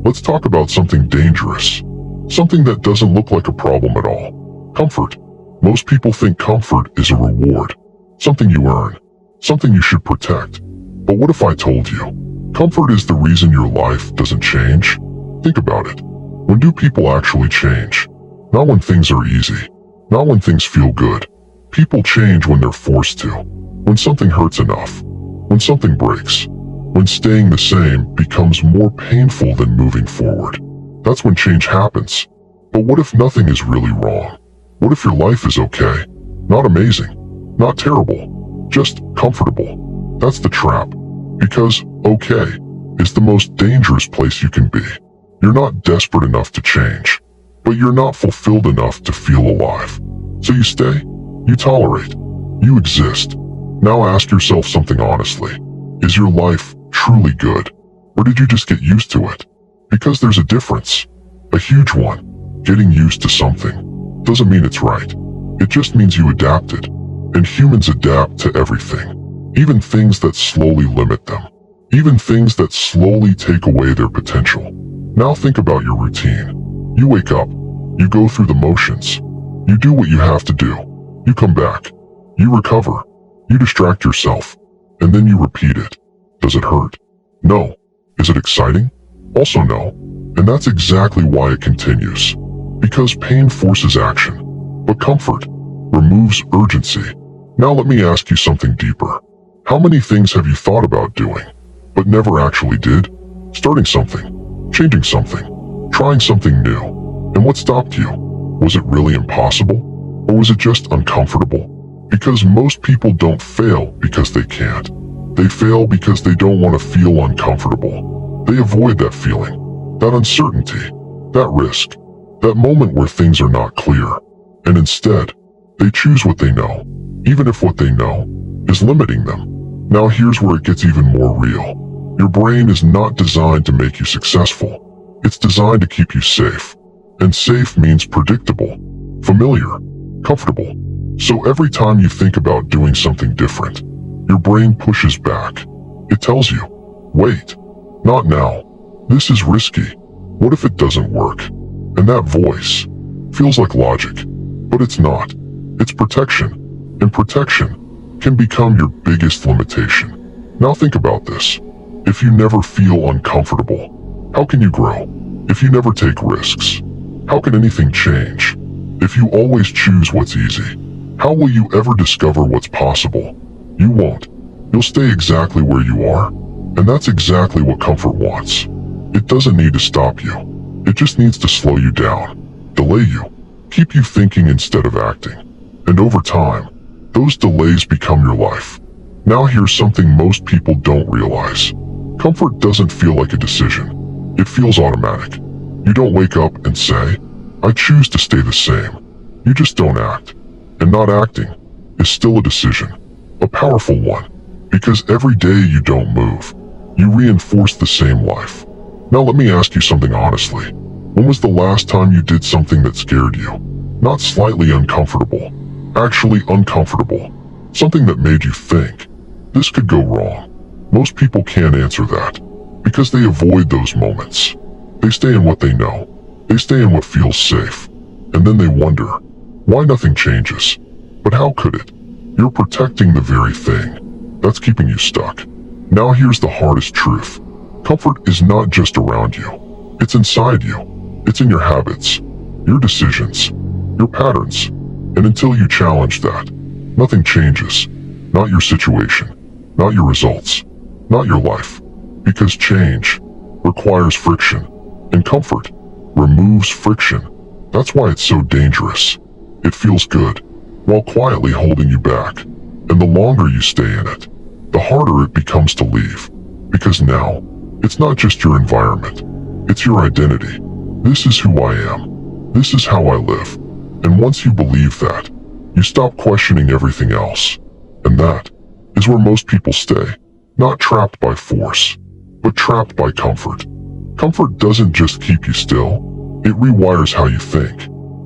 Let's talk about something dangerous. Something that doesn't look like a problem at all. Comfort. Most people think comfort is a reward. Something you earn. Something you should protect. But what if I told you? Comfort is the reason your life doesn't change? Think about it. When do people actually change? Not when things are easy. Not when things feel good. People change when they're forced to. When something hurts enough. When something breaks. When staying the same becomes more painful than moving forward. That's when change happens. But what if nothing is really wrong? What if your life is okay? Not amazing. Not terrible. Just comfortable. That's the trap. Because okay is the most dangerous place you can be. You're not desperate enough to change, but you're not fulfilled enough to feel alive. So you stay, you tolerate, you exist. Now ask yourself something honestly. Is your life truly good? Or did you just get used to it? Because there's a difference. A huge one. Getting used to something doesn't mean it's right. It just means you adapted. And humans adapt to everything. Even things that slowly limit them. Even things that slowly take away their potential. Now think about your routine. You wake up. You go through the motions. You do what you have to do. You come back. You recover. You distract yourself. And then you repeat it. Does it hurt? No. Is it exciting? Also no. And that's exactly why it continues. Because pain forces action. But comfort removes urgency. Now let me ask you something deeper. How many things have you thought about doing, but never actually did? Starting something, changing something, trying something new. And what stopped you? Was it really impossible? Or was it just uncomfortable? Because most people don't fail because they can't. They fail because they don't want to feel uncomfortable. They avoid that feeling, that uncertainty, that risk, that moment where things are not clear. And instead, they choose what they know, even if what they know is limiting them. Now here's where it gets even more real. Your brain is not designed to make you successful. It's designed to keep you safe. And safe means predictable, familiar, comfortable. So every time you think about doing something different, your brain pushes back. It tells you, wait, not now. This is risky. What if it doesn't work? And that voice feels like logic, but it's not. It's protection. And protection can become your biggest limitation. Now think about this. If you never feel uncomfortable, how can you grow? If you never take risks, how can anything change? If you always choose what's easy, how will you ever discover what's possible? You won't. You'll stay exactly where you are. And that's exactly what comfort wants. It doesn't need to stop you. It just needs to slow you down, delay you, keep you thinking instead of acting. And over time, those delays become your life. Now here's something most people don't realize. Comfort doesn't feel like a decision. It feels automatic. You don't wake up and say, I choose to stay the same. You just don't act. And not acting is still a decision. A powerful one. Because every day you don't move, you reinforce the same life. Now let me ask you something honestly. When was the last time you did something that scared you? Not slightly uncomfortable. Actually uncomfortable. Something that made you think, this could go wrong. Most people can't answer that. Because they avoid those moments. They stay in what they know. They stay in what feels safe. And then they wonder, why nothing changes? But how could it? You're protecting the very thing that's keeping you stuck. Now here's the hardest truth. Comfort is not just around you. It's inside you. It's in your habits, your decisions, your patterns. And until you challenge that, nothing changes. Not your situation, not your results, not your life. Because change requires friction, and comfort removes friction. That's why it's so dangerous. It feels good, while quietly holding you back. And the longer you stay in it, the harder it becomes to leave. Because now, it's not just your environment, it's your identity. This is who I am. This is how I live. And once you believe that, you stop questioning everything else. And that is where most people stay. Not trapped by force, but trapped by comfort. Comfort doesn't just keep you still, it rewires how you think.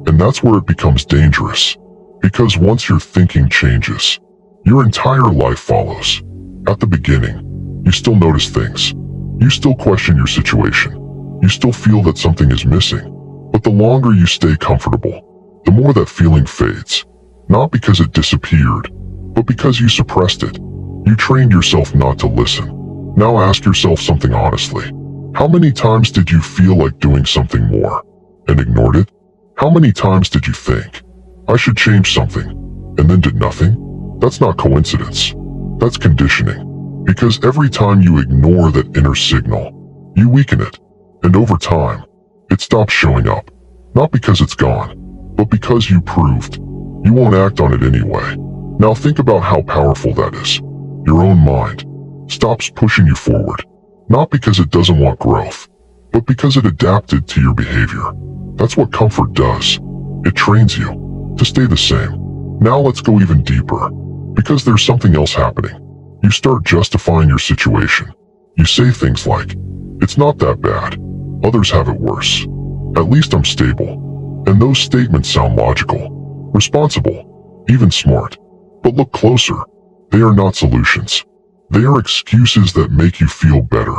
And that's where it becomes dangerous. Because once your thinking changes, your entire life follows. At the beginning, you still notice things. You still question your situation. You still feel that something is missing. But the longer you stay comfortable, the more that feeling fades. Not because it disappeared, but because you suppressed it. You trained yourself not to listen. Now ask yourself something honestly. How many times did you feel like doing something more and ignored it? How many times did you think, I should change something, and then did nothing? That's not coincidence. That's conditioning. Because every time you ignore that inner signal, you weaken it. And over time, it stops showing up. Not because it's gone, but because you proved you won't act on it anyway. Now think about how powerful that is. Your own mind stops pushing you forward. Not because it doesn't want growth, but because it adapted to your behavior. That's what comfort does. It trains you to stay the same. Now let's go even deeper. Because there's something else happening. You start justifying your situation. You say things like, it's not that bad. Others have it worse. At least I'm stable. And those statements sound logical, responsible, even smart. But look closer. They are not solutions. They are excuses that make you feel better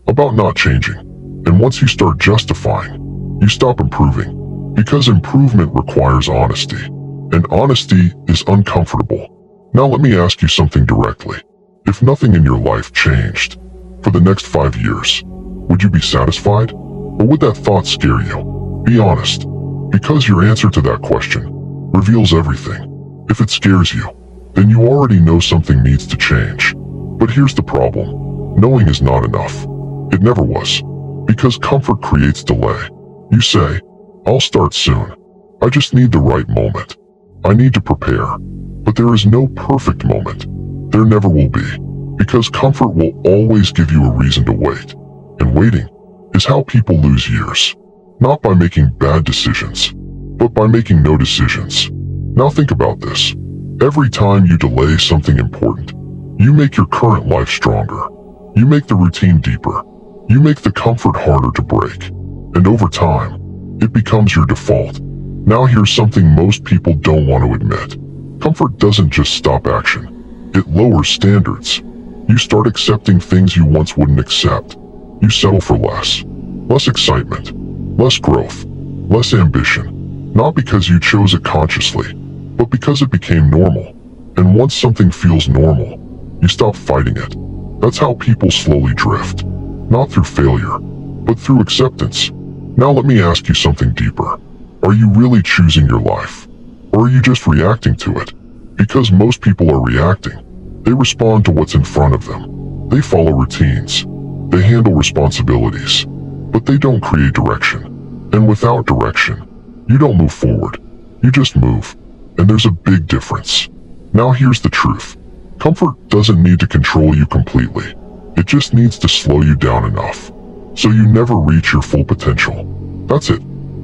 about not changing. And once you start justifying, you stop improving. Because improvement requires honesty. And honesty is uncomfortable. Now let me ask you something directly. If nothing in your life changed for the next 5 years, would you be satisfied? Or would that thought scare you? Be honest. Because your answer to that question reveals everything. If it scares you, then you already know something needs to change. But here's the problem. Knowing is not enough. It never was. Because comfort creates delay. You say, I'll start soon. I just need the right moment. I need to prepare. But there is no perfect moment. There never will be. Because comfort will always give you a reason to wait. And waiting is how people lose years. Not by making bad decisions, but by making no decisions. Now think about this. Every time you delay something important, you make your current life stronger. You make the routine deeper. You make the comfort harder to break. And over time, it becomes your default. Now here's something most people don't want to admit. Comfort doesn't just stop action. It lowers standards. You start accepting things you once wouldn't accept. You settle for less. Less excitement. Less growth. Less ambition. Not because you chose it consciously, but because it became normal. And once something feels normal, you stop fighting it. That's how people slowly drift. Not through failure, but through acceptance. Now let me ask you something deeper. Are you really choosing your life? Or are you just reacting to it? Because most people are reacting. They respond to what's in front of them. They follow routines. They handle responsibilities. But they don't create direction. And without direction, you don't move forward. You just move. And there's a big difference. Now here's the truth. Comfort doesn't need to control you completely. It just needs to slow you down enough so you never reach your full potential. That's it.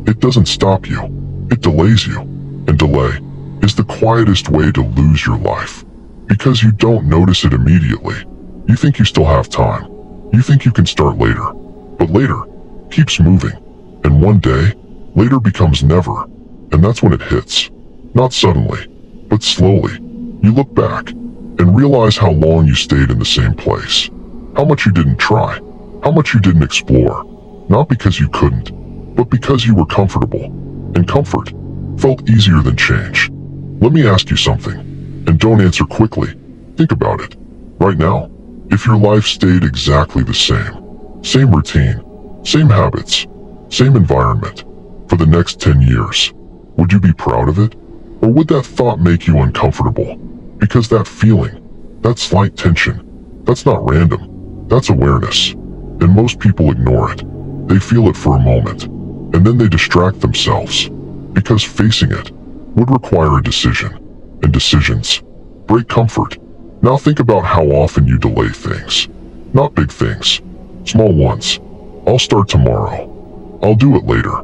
It doesn't stop you. It delays you. And delay is the quietest way to lose your life. Because you don't notice it immediately. You think you still have time. You think you can start later. But later keeps moving. And one day, later becomes never. And that's when it hits. Not suddenly, but slowly. You look back and realize how long you stayed in the same place. How much you didn't try. How much you didn't explore. Not because you couldn't, but because you were comfortable. And comfort felt easier than change. Let me ask you something. And don't answer quickly. Think about it. Right now, if your life stayed exactly the same routine, same habits, same environment, for the next 10 years, would you be proud of it? Or would that thought make you uncomfortable? Because that feeling, that slight tension, that's not random. That's awareness. And most people ignore it. They feel it for a moment, and then they distract themselves. Because facing it would require a decision. And decisions break comfort. Now think about how often you delay things. Not big things. Small ones. I'll start tomorrow. I'll do it later.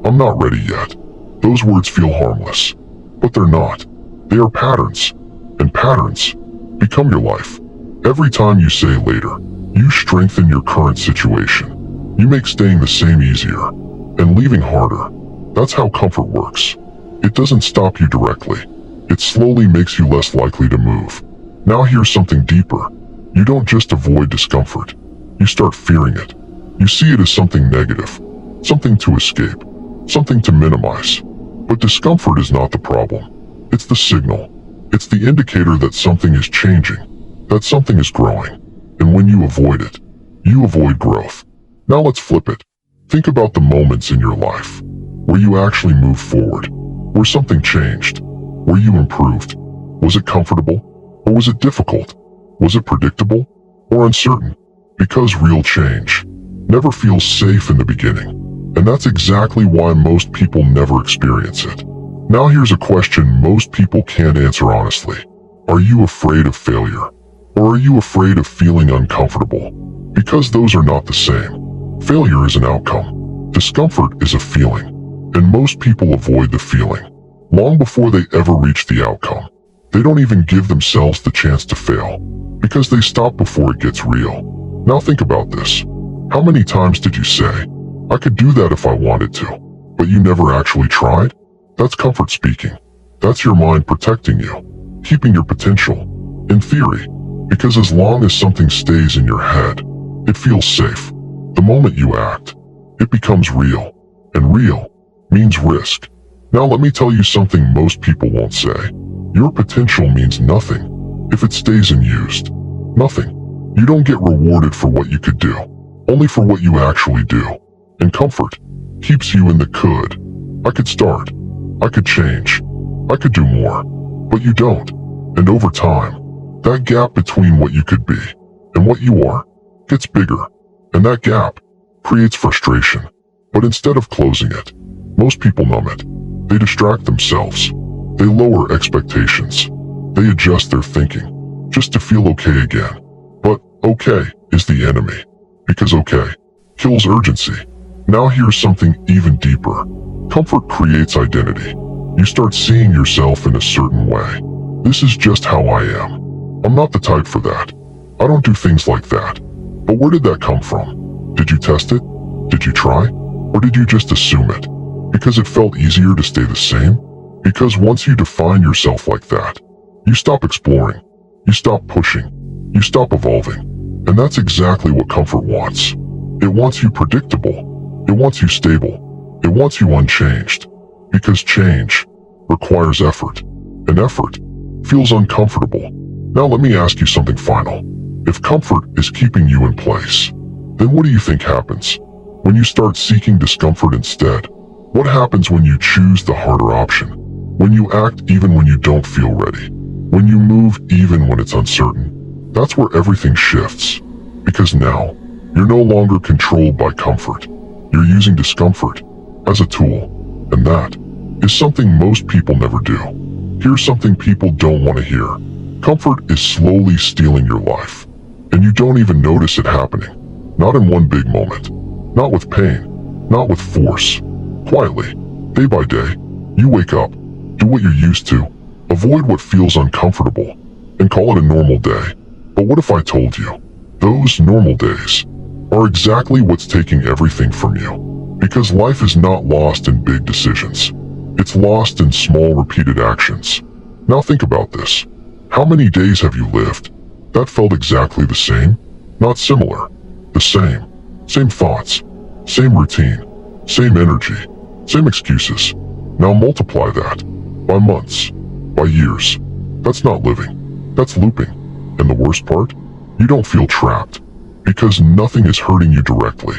I'm not ready yet. Those words feel harmless. But they're not. They are patterns. And patterns become your life. Every time you say later, you strengthen your current situation. You make staying the same easier. And leaving harder. That's how comfort works. It doesn't stop you directly. It slowly makes you less likely to move. Now here's something deeper. You don't just avoid discomfort. You start fearing it. You see it as something negative, something to escape, something to minimize. But discomfort is not the problem. It's the signal. It's the indicator that something is changing, that something is growing. And when you avoid it, you avoid growth. Now let's flip it. Think about the moments in your life where you actually moved forward, where something changed, where you improved. Was it comfortable, or was it difficult? Was it predictable, or uncertain? Because real change never feels safe in the beginning, and that's exactly why most people never experience it. Now here's a question most people can't answer honestly. Are you afraid of failure? Or are you afraid of feeling uncomfortable? Because those are not the same. Failure is an outcome. Discomfort is a feeling. And most people avoid the feeling long before they ever reach the outcome. They don't even give themselves the chance to fail because they stop before it gets real. Now think about this. How many times did you say, I could do that if I wanted to, but you never actually tried? That's comfort speaking. That's your mind protecting you, keeping your potential, in theory, because as long as something stays in your head, it feels safe. The moment you act, it becomes real, and real means risk. Now let me tell you something most people won't say. Your potential means nothing if it stays unused. Nothing. You don't get rewarded for what you could do, only for what you actually do. And comfort keeps you in the could. I could start. I could change. I could do more. But you don't. And over time, that gap between what you could be and what you are gets bigger. And that gap creates frustration. But instead of closing it, most people numb it. They distract themselves. They lower expectations. They adjust their thinking just to feel okay again. But okay is the enemy, because okay kills urgency. Now here's something even deeper. Comfort creates identity. You start seeing yourself in a certain way. This is just how I am. I'm not the type for that. I don't do things like that. But where did that come from? Did you test it? Did you try? Or did you just assume it? Because it felt easier to stay the same? Because once you define yourself like that, you stop exploring. You stop pushing. You stop evolving. And that's exactly what comfort wants. It wants you predictable. It wants you stable. It wants you unchanged. Because change requires effort. And effort feels uncomfortable. Now let me ask you something final. If comfort is keeping you in place, then what do you think happens when you start seeking discomfort instead? What happens when you choose the harder option? When you act even when you don't feel ready? When you move even when it's uncertain? That's where everything shifts. Because now, you're no longer controlled by comfort. You're using discomfort as a tool. And that is something most people never do. Here's something people don't want to hear. Comfort is slowly stealing your life. And you don't even notice it happening. Not in one big moment. Not with pain. Not with force. Quietly, day by day, you wake up, do what you're used to, avoid what feels uncomfortable, and call it a normal day. But what if I told you, those normal days are exactly what's taking everything from you? Because life is not lost in big decisions. It's lost in small repeated actions. Now think about this. How many days have you lived that felt exactly the same? Not similar. The same. Same thoughts. Same routine. Same energy. Same excuses. Now multiply that by months, by years. That's not living. That's looping. And the worst part? You don't feel trapped because nothing is hurting you directly.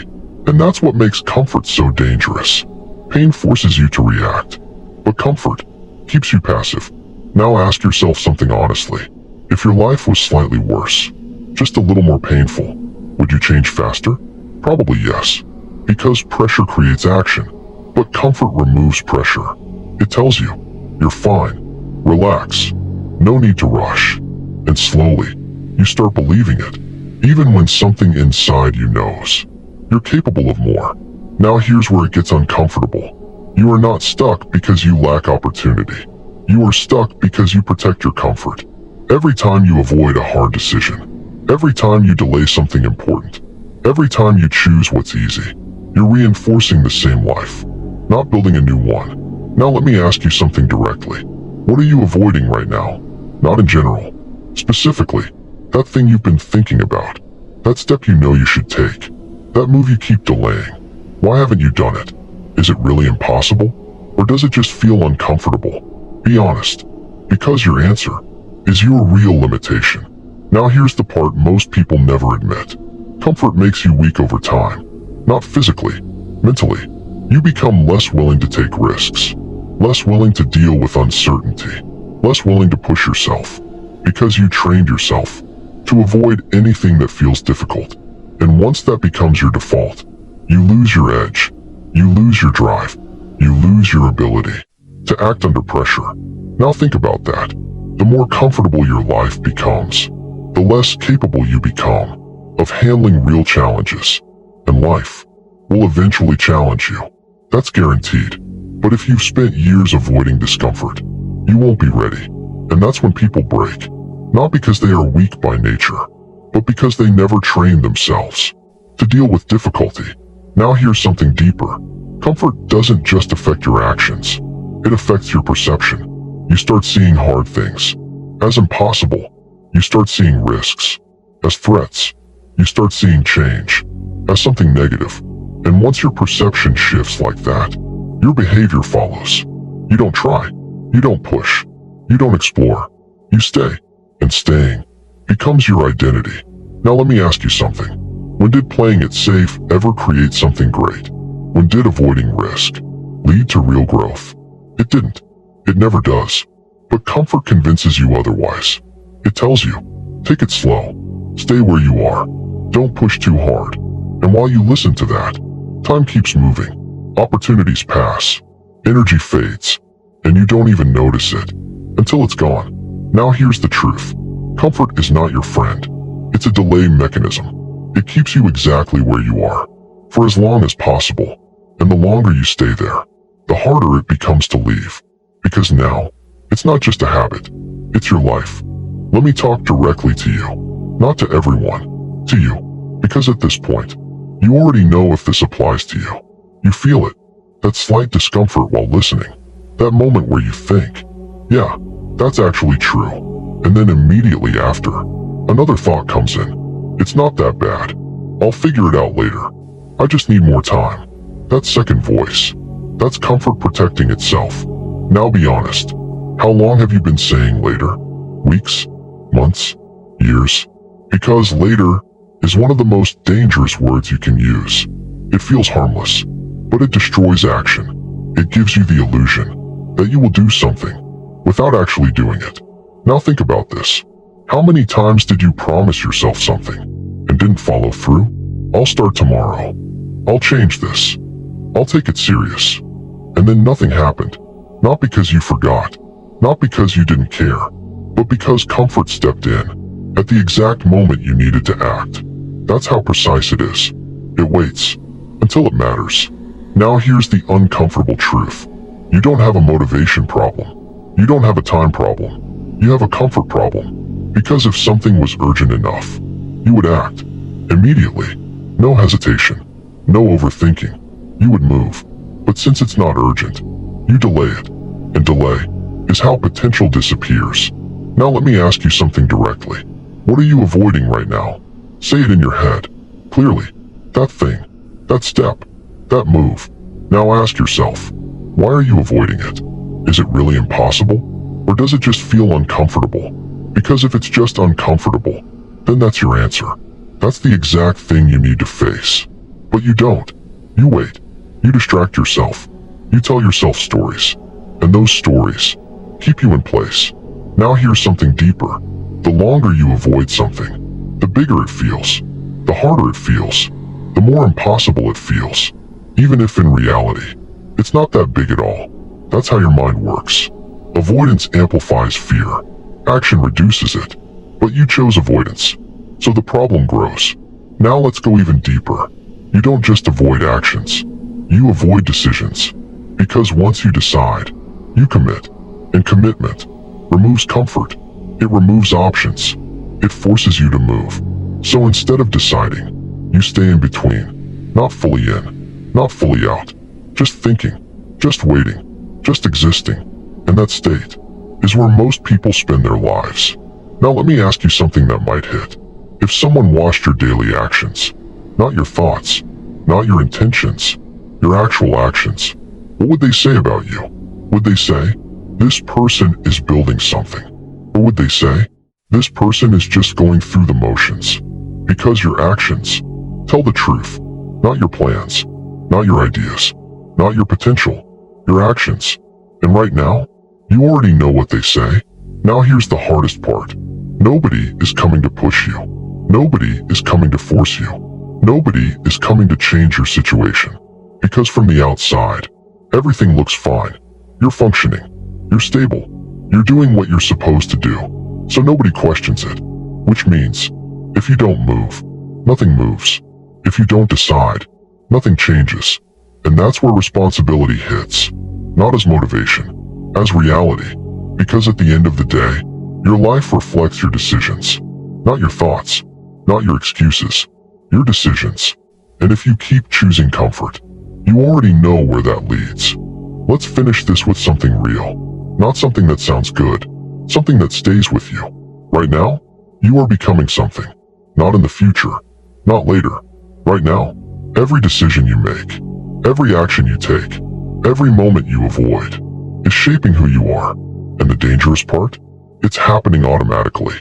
And that's what makes comfort so dangerous. Pain forces you to react, but comfort keeps you passive. Now ask yourself something honestly. If your life was slightly worse, just a little more painful, would you change faster? Probably yes, because pressure creates action, but comfort removes pressure. It tells you, you're fine, relax, no need to rush. And slowly, you start believing it, even when something inside you knows you're capable of more. Now here's where it gets uncomfortable. You are not stuck because you lack opportunity. You are stuck because you protect your comfort. Every time you avoid a hard decision, every time you delay something important, every time you choose what's easy, you're reinforcing the same life, not building a new one. Now let me ask you something directly. What are you avoiding right now? Not in general. Specifically, that thing you've been thinking about. That step you know you should take. That move you keep delaying. Why haven't you done it? Is it really impossible? Or does it just feel uncomfortable? Be honest. Because your answer is your real limitation. Now here's the part most people never admit. Comfort makes you weak over time. Not physically, mentally. You become less willing to take risks. Less willing to deal with uncertainty. Less willing to push yourself. Because you trained yourself to avoid anything that feels difficult. And once that becomes your default, you lose your edge. You lose your drive. You lose your ability to act under pressure. Now think about that. The more comfortable your life becomes, the less capable you become of handling real challenges. And life will eventually challenge you. That's guaranteed. But if you've spent years avoiding discomfort, you won't be ready. And that's when people break. Not because they are weak by nature, but because they never trained themselves to deal with difficulty. Now here's something deeper. Comfort doesn't just affect your actions. It affects your perception. You start seeing hard things as impossible. You start seeing risks as threats. You start seeing change as something negative. And once your perception shifts like that, your behavior follows. You don't try. You don't push. You don't explore. You stay. And staying becomes your identity. Now let me ask you something. When did playing it safe ever create something great? When did avoiding risk lead to real growth? It didn't. It never does. But comfort convinces you otherwise. It tells you, take it slow. Stay where you are. Don't push too hard. And while you listen to that, time keeps moving. Opportunities pass. Energy fades. And you don't even notice it until it's gone. Now here's the truth. Comfort is not your friend. It's a delay mechanism. It keeps you exactly where you are for as long as possible. And the longer you stay there, the harder it becomes to leave. Because now, it's not just a habit. It's your life. Let me talk directly to you. Not to everyone. To you. Because at this point, you already know if this applies to you. You feel it. That slight discomfort while listening. That moment where you think, yeah, that's actually true. And then immediately after, another thought comes in. It's not that bad. I'll figure it out later. I just need more time. That second voice. That's comfort protecting itself. Now be honest. How long have you been saying later? Weeks? Months? Years? Because later is one of the most dangerous words you can use. It feels harmless, but it destroys action. It gives you the illusion that you will do something without actually doing it. Now think about this. How many times did you promise yourself something and didn't follow through? I'll start tomorrow. I'll change this. I'll take it serious. And then nothing happened. Not because you forgot. Not because you didn't care. But because comfort stepped in at the exact moment you needed to act. That's how precise it is. It waits until it matters. Now here's the uncomfortable truth. You don't have a motivation problem. You don't have a time problem. You have a comfort problem. Because if something was urgent enough, you would act. Immediately. No hesitation. No overthinking. You would move. But since it's not urgent, you delay it. And delay is how potential disappears. Now let me ask you something directly. What are you avoiding right now? Say it in your head. Clearly. That thing. That step. That move. Now ask yourself, why are you avoiding it? Is it really impossible? Or does it just feel uncomfortable? Because if it's just uncomfortable, then that's your answer. That's the exact thing you need to face. But you don't. You wait. You distract yourself. You tell yourself stories. And those stories keep you in place. Now here's something deeper. The longer you avoid something, the bigger it feels. The harder it feels. The more impossible it feels. Even if in reality, it's not that big at all. That's how your mind works. Avoidance amplifies fear. Action reduces it. But you chose avoidance. So the problem grows. Now let's go even deeper. You don't just avoid actions. You avoid decisions. Because once you decide, you commit. And commitment removes comfort. It removes options. It forces you to move. So instead of deciding, you stay in between. Not fully in. Not fully out. Just thinking. Just waiting. Just existing. And that state is where most people spend their lives. Now let me ask you something that might hit. If someone watched your daily actions, Not your thoughts, not your intentions, your actual actions. What would they say about you? Would they say, this person is building something? Or would they say, this person is just going through the motions? Because your actions tell the truth, not your plans, not your ideas, not your potential, your actions. And right now, you already know what they say. Now here's the hardest part. Nobody is coming to push you. Nobody is coming to force you. Nobody is coming to change your situation. Because from the outside, everything looks fine. You're functioning. You're stable. You're doing what you're supposed to do. So nobody questions it. Which means, if you don't move, nothing moves. If you don't decide, nothing changes. And that's where responsibility hits. Not as motivation, as reality. Because at the end of the day, your life reflects your decisions. Not your thoughts, not your excuses, your decisions. And if you keep choosing comfort, you already know where that leads. Let's finish this with something real. Not something that sounds good, something that stays with you. Right now, you are becoming something. Not in the future, not later. Right now, every decision you make, every action you take, every moment you avoid, is shaping who you are. And the dangerous part? It's happening automatically.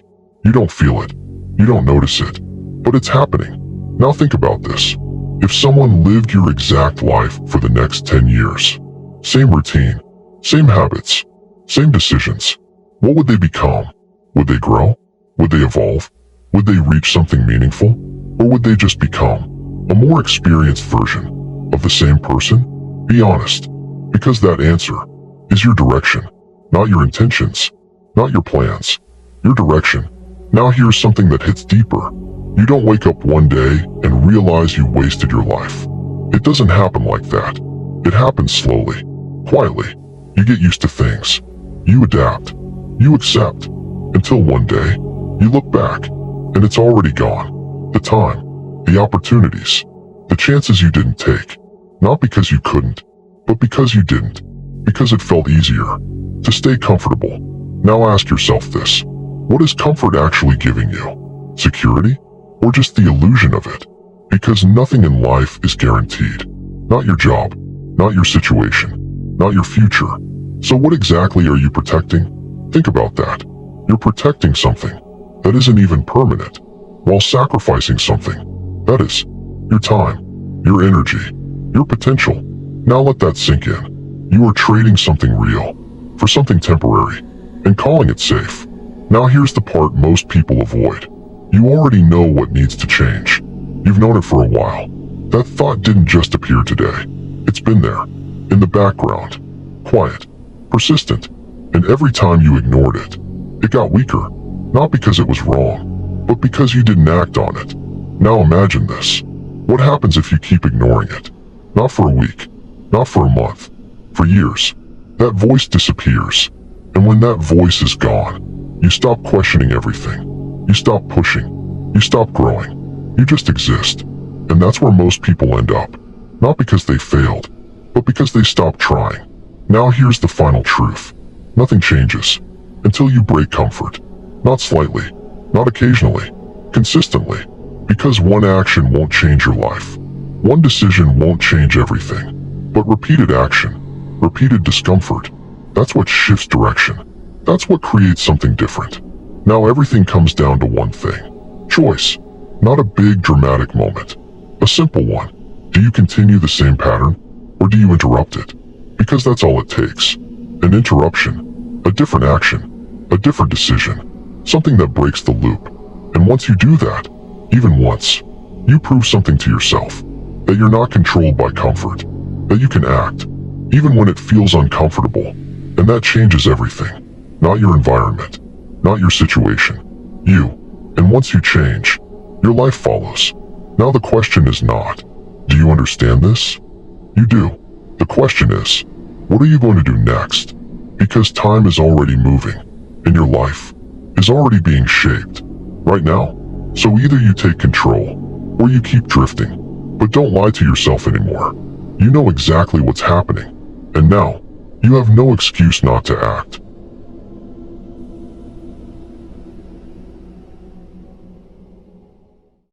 You don't feel it. You don't notice it. But it's happening. Now think about this. If someone lived your exact life for the next 10 years, same routine, same habits, same decisions, what would they become? Would they grow? Would they evolve? Would they reach something meaningful? Or would they just become a more experienced version of the same person? Be honest, because that answer is your direction, not your intentions, not your plans, your direction. Now here's something that hits deeper. You don't wake up one day and realize you wasted your life. It doesn't happen like that. It happens slowly, quietly. You get used to things. You adapt. You accept. Until one day, you look back, and it's already gone. The time, the opportunities, the chances you didn't take. Not because you couldn't, but because you didn't. Because it felt easier to stay comfortable. Now ask yourself this. What is comfort actually giving you? Security? Or just the illusion of it? Because nothing in life is guaranteed. Not your job, not your situation, not your future. So what exactly are you protecting? Think about that. You're protecting something that isn't even permanent, while sacrificing something that is your time, your energy, your potential. Now let that sink in. You are trading something real for something temporary and calling it safe. Now here's the part most people avoid. You already know what needs to change. You've known it for a while. That thought didn't just appear today. It's been there, in the background, quiet, persistent, and every time you ignored it, it got weaker. Not because it was wrong, but because you didn't act on it. Now imagine this. What happens if you keep ignoring it? Not for a week, not for a month, for years. That voice disappears. And when that voice is gone, you stop questioning everything. You stop pushing. You stop growing. You just exist. And that's where most people end up. Not because they failed, but because they stopped trying. Now here's the final truth. Nothing changes until you break comfort. Not slightly, not occasionally, consistently. Because one action won't change your life. One decision won't change everything. But repeated action, repeated discomfort, that's what shifts direction. That's what creates something different. Now everything comes down to one thing. Choice. Not a big dramatic moment. A simple one. Do you continue the same pattern, or do you interrupt it? Because that's all it takes. An interruption. A different action. A different decision. Something that breaks the loop. And once you do that, even once, you prove something to yourself. That you're not controlled by comfort. That you can act, even when it feels uncomfortable. And that changes everything. Not your environment. Not your situation. You. And once you change, your life follows. Now the question is not, do you understand this? You do. The question is, what are you going to do next? Because time is already moving, and your life is already being shaped. Right now. So either you take control, or you keep drifting. But don't lie to yourself anymore. You know exactly what's happening. And now, you have no excuse not to act.